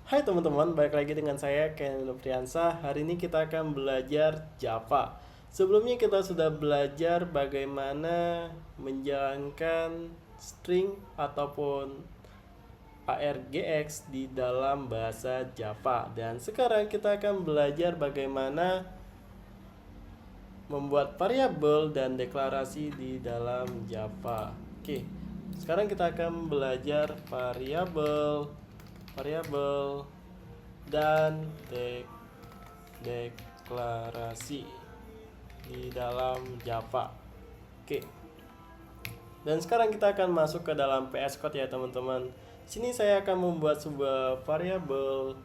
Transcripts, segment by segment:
Hai teman-teman, balik lagi dengan saya Ken Nopriansah. Hari ini kita akan belajar Java. Sebelumnya kita sudah belajar bagaimana menjalankan string ataupun argx di dalam bahasa Java. Dan sekarang kita akan belajar bagaimana membuat variabel dan deklarasi di dalam Java. Oke, sekarang kita akan belajar variabel, variabel dan deklarasi di dalam Java. Oke. Dan sekarang kita akan masuk ke dalam VS Code ya teman-teman. Sini saya akan membuat sebuah variabel.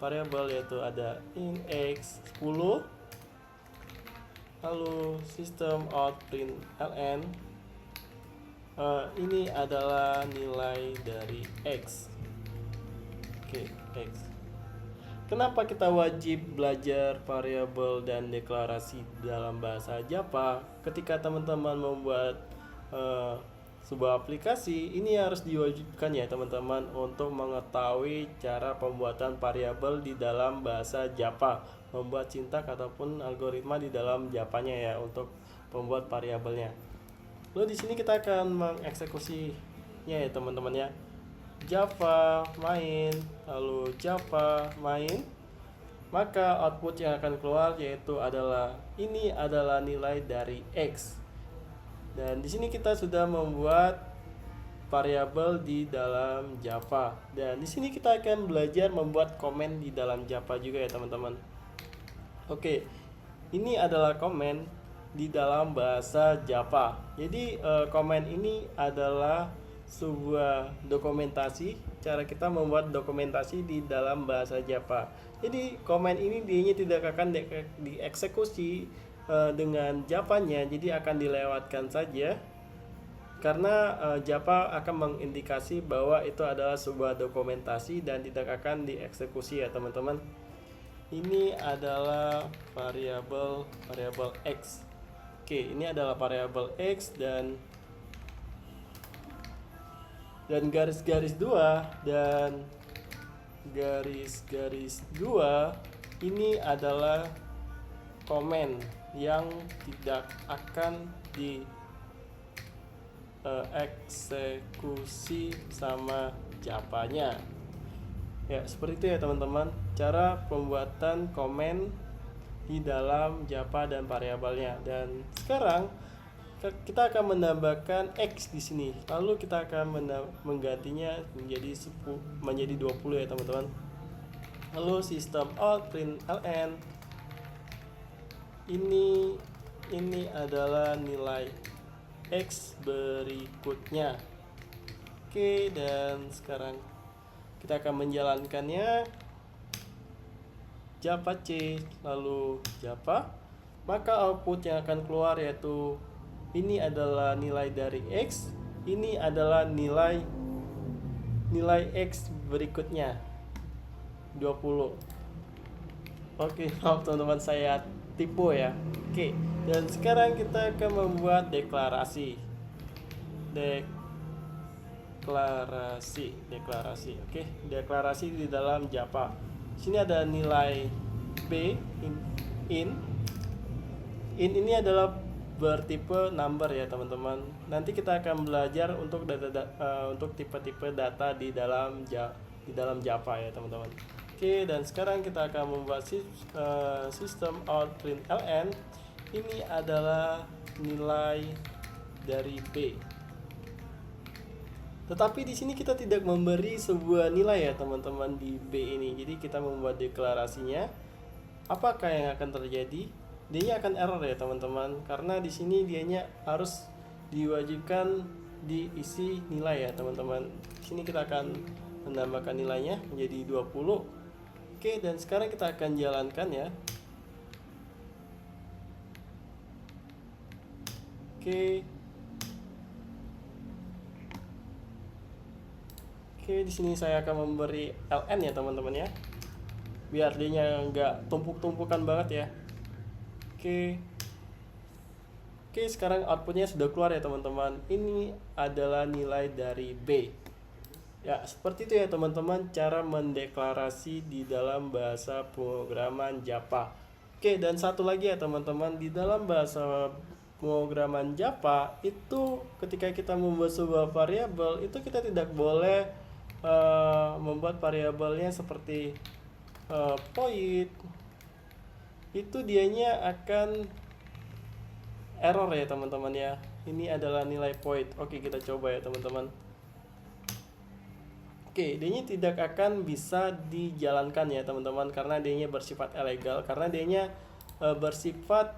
Variabel yaitu ada int x 10, lalu system out println. Ini adalah nilai dari x. Oke, x. Kenapa kita wajib belajar variabel dan deklarasi dalam bahasa Java? Ketika teman-teman membuat sebuah aplikasi, ini harus diwajibkan ya teman-teman untuk mengetahui cara pembuatan variabel di dalam bahasa Java, membuat sintak ataupun algoritma di dalam Javanya ya untuk membuat variabelnya. Lalu di sini kita akan mengeksekusinya ya teman-teman ya. Java main, lalu Java main, maka output yang akan keluar yaitu adalah ini adalah nilai dari x. Dan di sini kita sudah membuat variabel di dalam Java. Dan di sini kita akan belajar membuat komen di dalam Java juga ya teman-teman. Oke, ini adalah komen di dalam bahasa Java. Jadi komen ini adalah sebuah dokumentasi, cara kita membuat dokumentasi di dalam bahasa Java. Jadi komen ini dia tidak akan dieksekusi dengan Javanya, jadi akan dilewatkan saja karena Java akan mengindikasi bahwa itu adalah sebuah dokumentasi dan tidak akan dieksekusi ya teman-teman. Ini adalah variabel x. Oke, ini adalah variabel x dan garis-garis 2 dan garis-garis 2 ini adalah komen yang tidak akan dieksekusi sama Javanya. Ya, seperti itu ya teman-teman, cara pembuatan komen di dalam Java dan variabelnya. Dan sekarang kita akan menambahkan x di sini. Lalu kita akan menggantinya menjadi 20 ya teman-teman. Lalu sistem out println ini adalah nilai x berikutnya. Oke, dan sekarang kita akan menjalankannya. Java C lalu Java, maka output yang akan keluar yaitu ini adalah nilai dari x, ini adalah nilai x berikutnya 20. Oke, maaf teman-teman, saya tipu ya. Oke, dan sekarang kita akan membuat deklarasi. Oke, deklarasi di dalam Java. Sini ada nilai b in ini adalah bertipe number ya teman-teman. Nanti kita akan belajar untuk untuk tipe-tipe data di dalam Java ya teman-teman. Oke, dan sekarang kita akan membuat sistem out println. Ini adalah nilai dari b. Tetapi di sini kita tidak memberi sebuah nilai ya teman-teman di b ini. Jadi kita membuat deklarasinya. Apakah yang akan terjadi? Dianya akan error ya teman-teman, karena di sini dianya harus diwajibkan diisi nilai ya teman-teman. Di sini kita akan menambahkan nilainya menjadi 20. Oke, dan sekarang kita akan jalankan ya. Oke. Oke, di sini saya akan memberi ln ya teman-teman ya, biar dia nggak tumpuk-tumpukan banget ya. Oke, sekarang outputnya sudah keluar ya teman-teman. Ini adalah nilai dari b. Ya, seperti itu ya teman-teman cara mendeklarasi di dalam bahasa pemrograman Java. Oke, dan satu lagi ya teman-teman, di dalam bahasa pemrograman Java itu ketika kita membuat sebuah variabel itu kita tidak boleh membuat variabelnya seperti void. Itu dianya akan error ya teman-teman ya. Ini adalah nilai void. Oke, kita coba ya teman-teman. Oke, D-nya tidak akan bisa dijalankan ya teman-teman karena D-nya bersifat ilegal, karena D-nya bersifat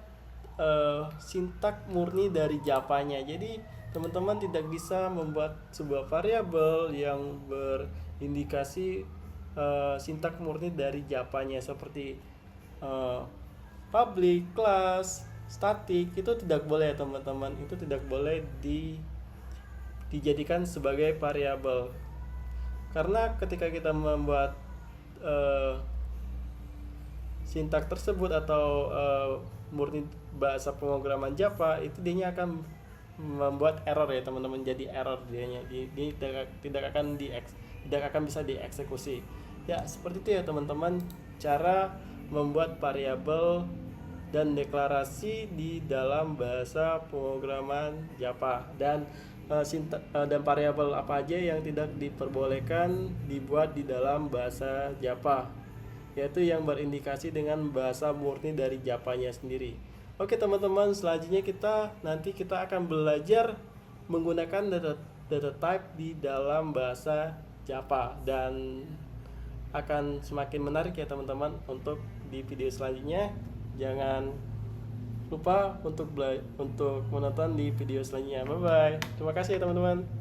sintak murni dari Java-nya. Jadi teman-teman tidak bisa membuat sebuah variabel yang berindikasi sintak murni dari Java-nya seperti eh, public, class, static, itu tidak boleh ya teman-teman. Itu tidak boleh dijadikan sebagai variabel. Karena ketika kita membuat uh, sintak tersebut atau murni bahasa pemrograman Java, itu dia akan membuat error ya teman-teman, jadi error dianya. Dia tidak akan bisa dieksekusi. Ya, seperti itu ya teman-teman cara membuat variabel dan deklarasi di dalam bahasa pemrograman Java. Dan variabel apa aja yang tidak diperbolehkan dibuat di dalam bahasa Java, yaitu yang berindikasi dengan bahasa murni dari Javanya sendiri. Oke teman-teman, selanjutnya nanti kita akan belajar menggunakan data type di dalam bahasa Java, dan akan semakin menarik ya teman-teman. Untuk di video selanjutnya jangan lupa untuk menonton di video selanjutnya. Bye bye. Terima kasih ya teman-teman.